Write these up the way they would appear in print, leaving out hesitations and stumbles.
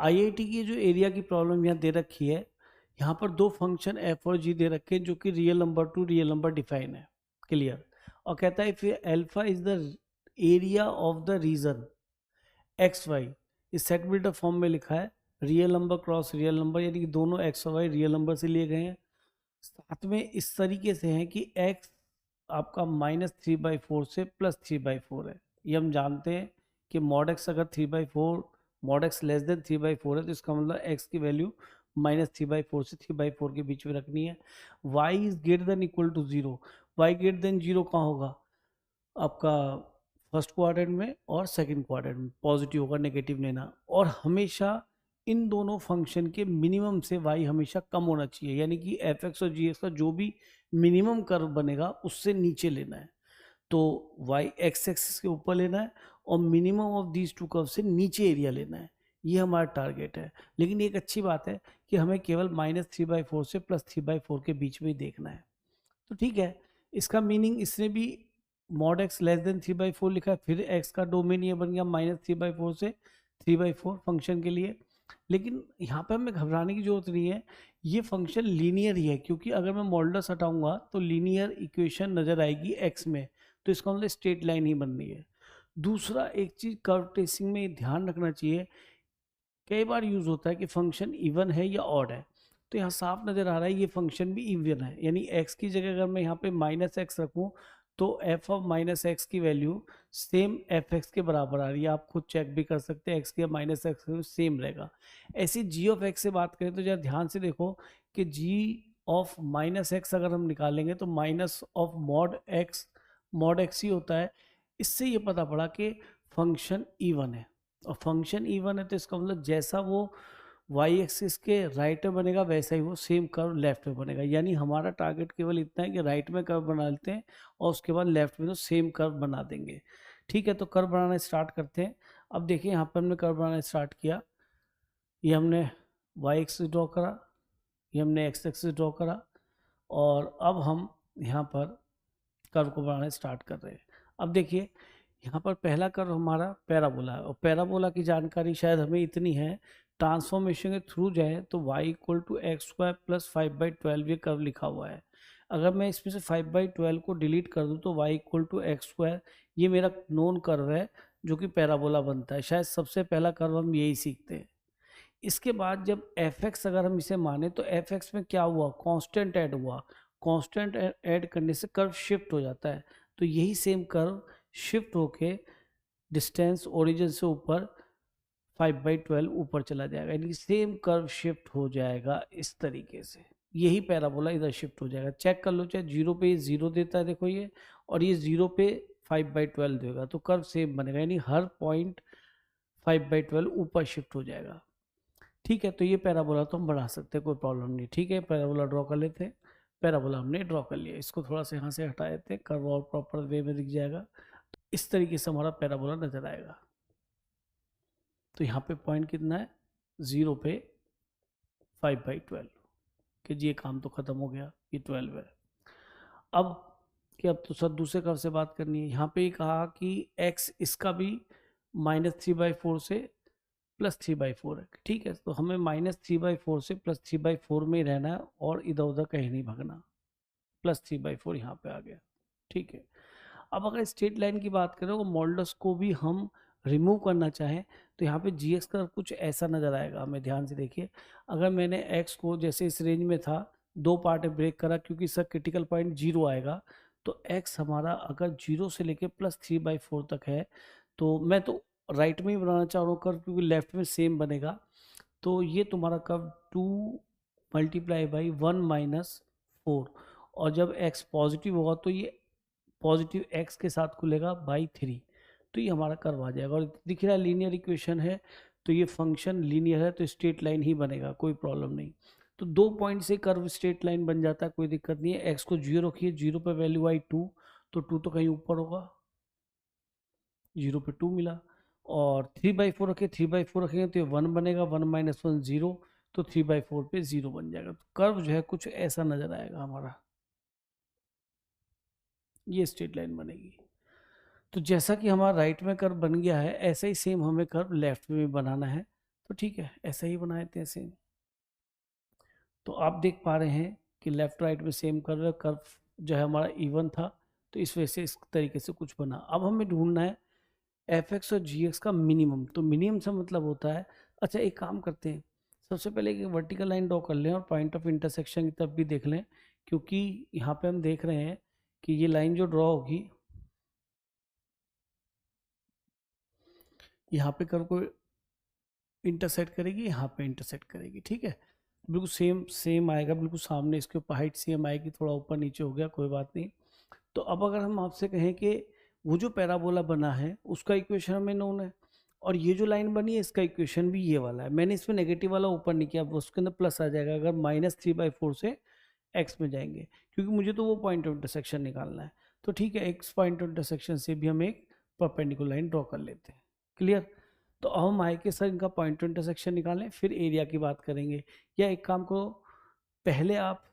IIT की जो area की प्रॉब्लम यहाँ दे रखी है, यहाँ पर दो फंक्शन एफ और जी दे रखे हैं जो कि real number to real number define है, क्लियर। और कहता है if alpha is the area of the region X Y, इस सेट बिल्डर फॉर्म में लिखा है real number cross real number, यानी कि दोनों एक्स और वाई रियल नंबर से लिए गए हैं। साथ में इस तरीके से है कि एक्स आपका -3/4 से +3/4 है। ये हम जानते हैं कि मॉड एक्स अगर 3/4, मॉड एक्स लेस देन 3/4 है तो इसका मतलब एक्स की वैल्यू -3/4 से 3/4 के बीच में रखनी है। Y is greater than equal to 0, Y greater than 0 कहाँ होगा? आपका फर्स्ट क्वाड्रेंट में और सेकंड क्वाड्रेंट में, पॉजिटिव होगा, नेगेटिव लेना। और हमेशा इन दोनों फंक्शन के मिनिमम से y हमेशा कम होना चाहिए, यानी कि एफ एक्स और जी एक्स का जो भी मिनिमम कर्व बनेगा उससे नीचे लेना है। तो y एक्स एक्सिस के ऊपर लेना है और minimum of these two curve से नीचे एरिया लेना है, ये हमारा टारगेट है। लेकिन एक अच्छी बात है कि हमें केवल -3/4 से +3/4 के बीच में ही देखना है। तो ठीक है, इसका मीनिंग इसने भी मॉड एक्स लेस देन 3/4 लिखा है, फिर एक्स का डोमेन ये बन गया -3/4 से 3/4 फंक्शन के लिए। लेकिन यहाँ पे हमें घबराने की जरूरत नहीं है, ये फंक्शन लीनियर ही है, क्योंकि अगर मैं मॉडुलस हटाऊंगा तो लीनियर इक्वेशन नजर आएगी एक्स में, तो इसका मतलब स्ट्रेट लाइन ही बन रही है। दूसरा एक चीज कर्व ट्रेसिंग में ध्यान रखना चाहिए, कई बार यूज होता है कि फंक्शन इवन है या ऑड है, तो यहाँ साफ नजर आ रहा है ये फंक्शन भी इवन है, यानी x की जगह अगर मैं यहाँ पे -x रखूँ तो f ऑफ -x की वैल्यू सेम fx के बराबर आ रही है। आप खुद चेक भी कर सकते हैं, x की -x सेम रहेगा। ऐसी g ऑफ x से बात करें तो जरा ध्यान से देखो कि g ऑफ -x अगर हम निकालेंगे तो माइनस ऑफ मॉड x ही होता है। इससे ये पता पड़ा कि फंक्शन इवन है, और फंक्शन इवन है तो इसका मतलब जैसा वो वाई एक्सिस के राइट में बनेगा वैसा ही वो सेम कर्व लेफ्ट में बनेगा। यानी हमारा टारगेट केवल इतना है कि राइट में कर्व बना लेते हैं और उसके बाद लेफ्ट में तो सेम कर्व बना देंगे। ठीक है, तो कर्व बनाना स्टार्ट करते हैं। अब देखिए यहाँ पर हमने कर्व बनाना स्टार्ट किया, ये हमने वाई एक्सिस ड्रॉ करा, ये हमने एक्स एक्सिस ड्रॉ करा, और अब हम यहाँ पर कर्व को बनाना स्टार्ट कर रहे हैं। अब देखिए यहाँ पर पहला कर्व हमारा पैराबोला है, और पैराबोला की जानकारी शायद हमें इतनी है, ट्रांसफॉर्मेशन के थ्रू जाए तो y इक्वल टू x² + 5/12 ये कर्व लिखा हुआ है। अगर मैं इसमें से 5/12 को डिलीट कर दूं तो y इक्वल टू x², ये मेरा नोन कर्व है जो कि पैराबोला बनता है। शायद सबसे पहला कर्व हम यही सीखते हैं। इसके बाद जब fx अगर हम इसे माने तो fx में क्या हुआ, कांस्टेंट ऐड हुआ। कांस्टेंट ऐड करने से कर्व शिफ्ट हो जाता है, तो यही सेम कर्व शिफ्ट होके डिस्टेंस ओरिजिन से ऊपर 5/12 ऊपर चला जाएगा, यानी सेम कर्व शिफ्ट हो जाएगा इस तरीके से। यही पैराबोला इधर शिफ्ट हो जाएगा। चेक कर लो, चाहे 0 पे 0 देता है देखो ये, और ये 0 पे 5/12 देगा, तो कर्व सेम बनेगा, यानी हर पॉइंट 5/12 ऊपर शिफ्ट हो जाएगा। ठीक है, तो ये पैराबोला तो हम बढ़ा सकते हैं, कोई प्रॉब्लम नहीं। ठीक है, पैराबोला ड्रॉ कर लेते हैं। पैराबोला हमने ड्रॉ कर लिया, इसको थोड़ा सा यहाँ से हटा देते हैं, कर्व और प्रॉपर वे में दिख जाएगा। इस तरीके से हमारा पैराबोला नजर आएगा। तो यहाँ पे पॉइंट कितना है, 0 पे 5/12, कि जी ये काम तो खत्म हो गया, ये 12 है। अब कि अब तो सर दूसरे कर्व से बात करनी है। यहाँ पे कहा कि x इसका भी -3/4 से +3/4 है। ठीक है, तो हमें -3/4 से +3/4 में ही रहना है और इधर उधर कहीं नहीं भागना। +3/4 यहाँ पे आ गया। ठीक है, अब अगर स्ट्रेट लाइन की बात करें तो मॉडुलस को भी हम रिमूव करना चाहें तो यहाँ पे जी एक्स का कुछ ऐसा नज़र आएगा। हमें ध्यान से देखिए, अगर मैंने एक्स को जैसे इस रेंज में था, दो पार्ट में ब्रेक करा क्योंकि इसका क्रिटिकल पॉइंट 0 आएगा, तो एक्स हमारा अगर 0 से लेके +3/4 तक है, तो मैं तो राइट में ही बनाना चाह रहा हूँ कर्व, क्योंकि लेफ्ट में सेम बनेगा। तो ये तुम्हारा कर्व 2 × 1 - 4, और जब x पॉजिटिव होगा तो ये पॉजिटिव x के साथ खुलेगा बाई 3, तो ये हमारा कर्व आ जाएगा। और दिख रहा है लीनियर इक्वेशन है, तो ये फंक्शन लीनियर है तो स्ट्रेट लाइन ही बनेगा, कोई प्रॉब्लम नहीं। तो 2 पॉइंट से कर्व स्ट्रेट लाइन बन जाता है, कोई दिक्कत नहीं है। x को 0 रखिए, 0 पे वैल्यू आई 2, तो 2 तो कहीं ऊपर होगा, 0 पे 2 मिला। और 3/4 रखे, 3/4 रखेंगे तो ये 1 बनेगा, 1 - 1 0, तो 3/4 पे 0 बन जाएगा। तो कर्व जो है कुछ ऐसा नजर आएगा हमारा, ये स्ट्रेट लाइन बनेगी। तो जैसा कि हमारा राइट में कर्व बन गया है, ऐसा ही सेम हमें कर्व लेफ्ट में भी बनाना है। तो ठीक है, ऐसा ही बनाए थे ऐसे। तो आप देख पा रहे हैं कि लेफ्ट राइट में सेम कर्व, कर्व जो है हमारा इवन था, तो इस वजह से इस तरीके से कुछ बना। अब हमें ढूंढना है एफ एक्स और जी एक्स का मिनिमम। तो मिनिमम से मतलब होता है, अच्छा एक काम करते हैं, सबसे पहले एक वर्टिकल लाइन ड्रॉ कर लें और पॉइंट ऑफ इंटरसेक्शन की तरफ भी देख लें, क्योंकि यहाँ पे हम देख रहे हैं कि ये लाइन जो ड्रॉ होगी यहाँ पे कर्व को इंटरसेक्ट करेगी, यहाँ पे इंटरसेक्ट करेगी, ठीक है, बिल्कुल सेम सेम आएगा, बिल्कुल सामने, इसके ऊपर हाइट सेम आएगी, थोड़ा ऊपर नीचे हो गया, कोई बात नहीं। तो अब अगर हम आपसे कहें कि वो जो पैराबोला बना है उसका इक्वेशन हमें नोन है, और ये जो लाइन बनी है इसका इक्वेशन भी ये वाला है, मैंने इसमें नेगेटिव वाला ऊपर नहीं किया, उसके अंदर प्लस आ जाएगा अगर -3/4 से एक्स में जाएंगे, क्योंकि मुझे तो वो पॉइंट ऑफ इंटरसेक्शन निकालना है। तो ठीक है, एक्स पॉइंट ऑफ इंटरसेक्शन से भी हम एक परपेंडिकुलर लाइन ड्रॉ कर लेते हैं। क्लियर? तो अब हम आए कि सर इनका पॉइंट ऑफ इंटरसेक्शन निकालें, फिर एरिया की बात करेंगे। या एक काम करो, पहले आप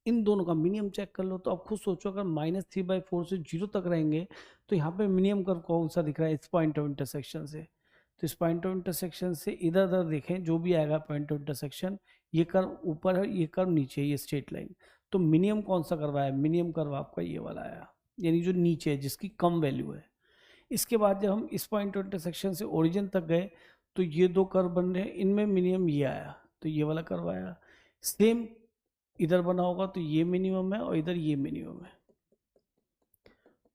इन दोनों का मिनिमम चेक कर लो। तो आप खुद सोचो, अगर -3/4 से 0 तक रहेंगे तो यहाँ पे मिनिमम कर्व कौन सा दिख रहा है इस पॉइंट ऑफ इंटरसेक्शन से। तो इस पॉइंट ऑफ इंटरसेक्शन से इधर उधर देखें, जो भी आएगा पॉइंट ऑफ इंटरसेक्शन, ये कर्व ऊपर है, ये कर्व नीचे है, ये स्ट्रेट लाइन। तो मिनिमम कौन सा कर्व आया? मिनिमम कर्व आपका ये वाला आया, यानी जो नीचे है, जिसकी कम वैल्यू है। इसके बाद जब हम इस पॉइंट ऑफ इंटरसेक्शन से ओरिजिन तक गए तो ये दो कर्व बन रहे हैं, इनमें मिनिमम ये आया, तो ये वाला कर्व आया। सेम इधर बना होगा तो ये मिनिमम है और इधर ये मिनिमम है।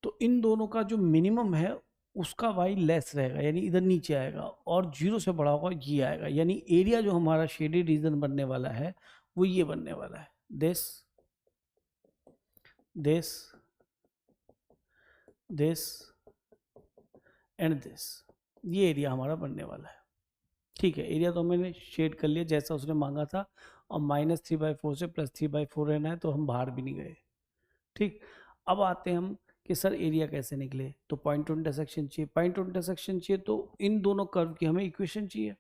तो इन दोनों का जो मिनिमम है उसका वाई लेस रहेगा, यानी इधर नीचे आएगा, और 0 से बड़ा होगा ये आएगा, यानी एरिया जो हमारा शेडेड रीजन बनने वाला है वो ये बनने वाला है, this this this and this, ये एरिया हमारा बनने वाला है। ठीक है, एरिया तो मैंने शेड कर लिया जैसा उसने मांगा था, और -3/4 से +3/4 रहना है, तो हम बाहर भी नहीं गए। ठीक, अब आते हैं हम कि सर एरिया कैसे निकले। तो पॉइंट ऑफ इंटरसेक्शन चाहिए, पॉइंट ऑफ इंटरसेक्शन चाहिए, तो इन दोनों कर्व की हमें इक्वेशन चाहिए।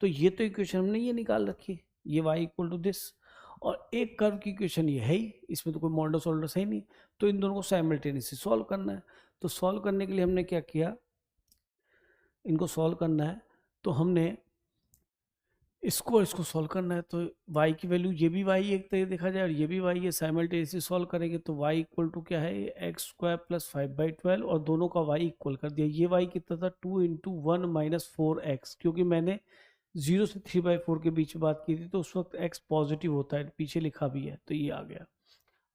तो ये तो इक्वेशन हमने ये निकाल रखी, ये y इक्वल टू दिस, और एक कर्व की इक्वेशन ये है ही, इसमें तो कोई मॉडल्स वॉल्डर्स है ही नहीं। तो इन दोनों को साइमल्टेनियसली सॉल्व करना है। तो सॉल्व करने के लिए हमने क्या किया, इनको सॉल्व करना है तो हमने इसको सॉल्व करना है। तो y की वैल्यू, ये भी y एक तरह देखा जाए और ये भी y है, साइमल्टेनियसली सॉल्व करेंगे तो y इक्वल टू क्या है, x² + 5/12, और दोनों का y इक्वल कर दिया। ये y कितना था, 2 × 1 - 4x, क्योंकि मैंने 0 से 3/4 के बीच में बात की थी, तो उस वक्त x पॉजिटिव होता है, पीछे लिखा भी है, तो ये आ गया।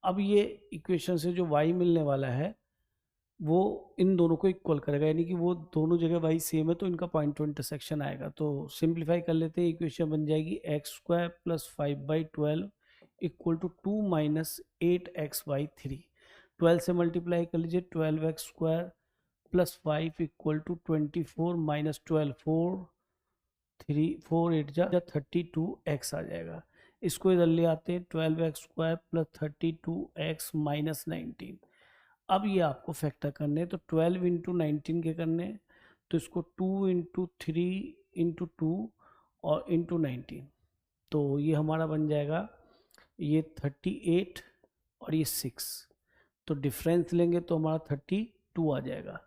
अब ये इक्वेशन से जो y मिलने वाला है वो इन दोनों को इक्वल करेगा, यानी कि वो दोनों जगह वाई सेम है, तो इनका पॉइंट टू इंटरसेक्शन आएगा। तो सिंप्लीफाई कर लेते हैं, इक्वेशन बन जाएगी x² + 5/12 इक्वल टू 2 - 8x/3। 12 से मल्टीप्लाई कर लीजिए, 12x² + 5 इक्वल टू 24 - 12, 4 8 जा 32x आ जाएगा। इसको इधर ले आते हैं, 12x² + 32x - 19। अब ये आपको फैक्टर करने हैं, तो 12 × 19 के करने हैं, तो इसको 2 × 3 × 2 और × 19, तो ये हमारा बन जाएगा, ये 38 और ये 6, तो डिफरेंस लेंगे तो हमारा 32 आ जाएगा।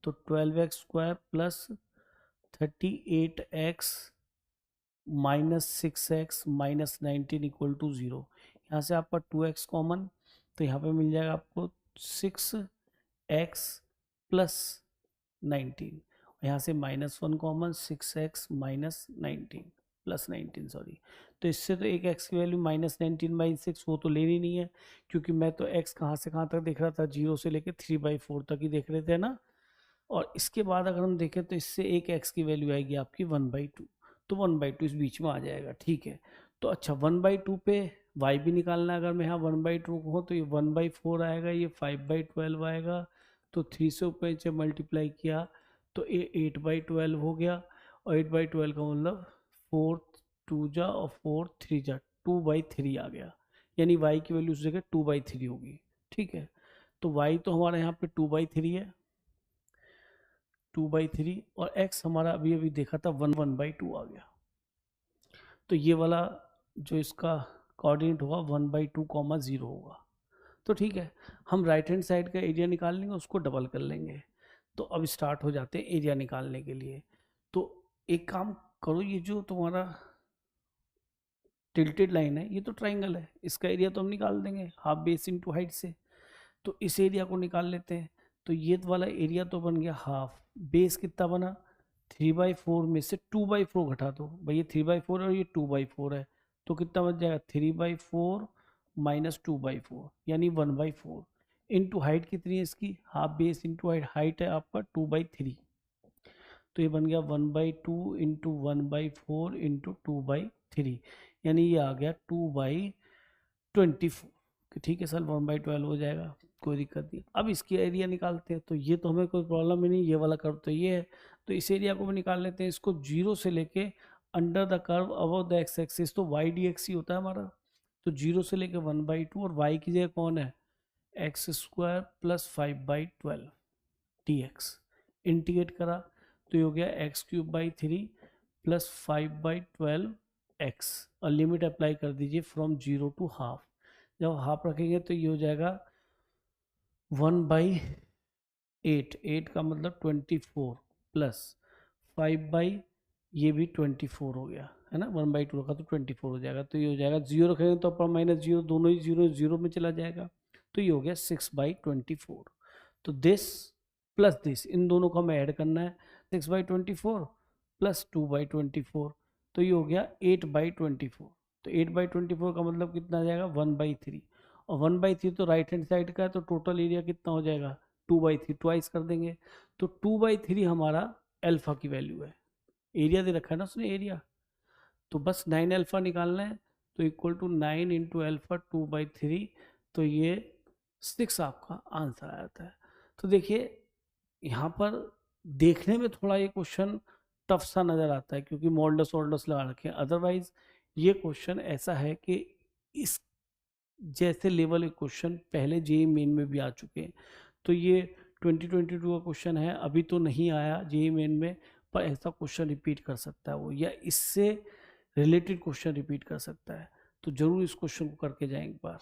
तो 12x² + 38x - 6x - 19 equal to 0। यहाँ से आपका 2x कॉमन, तो यहाँ पे मिल जाएगा आपको 6x + 19, यहाँ से -1 कॉमन, 6x - 19 + 19 सॉरी। तो इससे तो एक x की वैल्यू -19/6 वो तो लेनी नहीं है, क्योंकि मैं तो x कहाँ से कहाँ तक देख रहा था, 0 से लेकर 3/4 तक ही देख रहे थे ना। और इसके बाद अगर हम देखें तो इससे एक x की वैल्यू आएगी आपकी 1/2, तो 1/2 इस बीच में आ जाएगा। ठीक है, तो अच्छा 1/2 पे y भी निकालना है। अगर मैं यहाँ 1/2 को तो ये 1/4 आएगा, ये 5/12 आएगा, तो 3 से ऊपर नीचे मल्टीप्लाई किया तो ये 8/12 हो गया, और 8/12 का मतलब 4 2 जा और 4 3 जा, 2/3 आ गया, यानी y की वैल्यू उस जगह 2/3 होगी। ठीक है, तो y तो हमारा यहाँ पे 2/3 है, 2/3, और x हमारा अभी अभी देखा था 1/2 आ गया। तो ये वाला जो इसका कोऑर्डिनेट होगा 1/2, 0 होगा। तो ठीक है, हम राइट हैंड साइड का एरिया निकाल लेंगे, उसको डबल कर लेंगे। तो अब स्टार्ट हो जाते हैं एरिया निकालने के लिए। तो एक काम करो, ये जो तुम्हारा टिल्टेड लाइन है ये तो ट्राइंगल है, इसका एरिया तो हम निकाल देंगे हाफ बेस इंटू हाइट से। तो इस एरिया को निकाल लेते हैं। तो ये वाला एरिया तो बन गया हाफ, बेस कितना बना 3/4 में से 2/4 घटा दो भाई, ये 3/4 और ये 2/4 है, तो कितना बच जाएगा 3/4 माइनस 2/4 यानी 1/4 इंटू हाइट कितनी है इसकी, half base into height, height है आपका 2/3, तो ये बन गया 1/2 इंटू 1/4 इंटू 2/3, यानी ये आ गया 2/24। ठीक है सर 1/12 हो जाएगा, कोई दिक्कत नहीं। अब इसकी एरिया निकालते हैं, तो ये तो हमें कोई प्रॉब्लम ही नहीं, ये वाला कर्व तो ये है, तो इस एरिया को भी निकाल लेते हैं। इसको 0 से लेके under the curve above the x axis, तो वाई डी एक्स ही होता है हमारा, तो 0 से लेके 1/2 और वाई की जगह कौन है x² प्लस 5/12 dx, इंटीग्रेट करा तो ये हो गया x³/3 प्लस 5/12 x, और लिमिट अप्लाई कर दीजिए फ्रॉम 0 टू हाफ, जब हाफ रखेंगे तो ये हो जाएगा 1/8, 8 का मतलब 24 प्लस 5 ये भी 24 हो गया है ना, 1/2 रखा तो 24 हो जाएगा, तो ये हो जाएगा 0 रखेंगे तो अपर -0 दोनों ही 0 0 में चला जाएगा, तो ये हो गया 6/24। तो दिस प्लस दिस, इन दोनों को हमें ऐड करना है, 6/24 प्लस 2/24, तो ये हो गया 8/24। तो 8/24 का मतलब कितना आ जाएगा 1/3, और 1/3 तो राइट हैंड साइड का है, तो टोटल एरिया कितना हो जाएगा 2/3, ट्वाइस कर देंगे, तो 2/3 हमारा अल्फा की वैल्यू है, एरिया दे रखा है ना उसने एरिया, तो बस 9 अल्फा निकालना है, तो इक्वल टू 9 इंटू अल्फा 2/3, तो ये 6 आपका आंसर आ जाता है। तो देखिए यहाँ पर देखने में थोड़ा ये क्वेश्चन टफ सा नज़र आता है क्योंकि मॉडल्स वॉडल्स लगा रखे हैं, अदरवाइज ये क्वेश्चन ऐसा है कि इस जैसे लेवल के क्वेश्चन पहले जेईई मेन में भी आ चुके हैं, तो ये 2022 का क्वेश्चन है, अभी तो नहीं आया जेईई मेन में, पर ऐसा क्वेश्चन रिपीट कर सकता है वो, या इससे रिलेटेड क्वेश्चन रिपीट कर सकता है, तो ज़रूर इस क्वेश्चन को करके जाएं एक बार।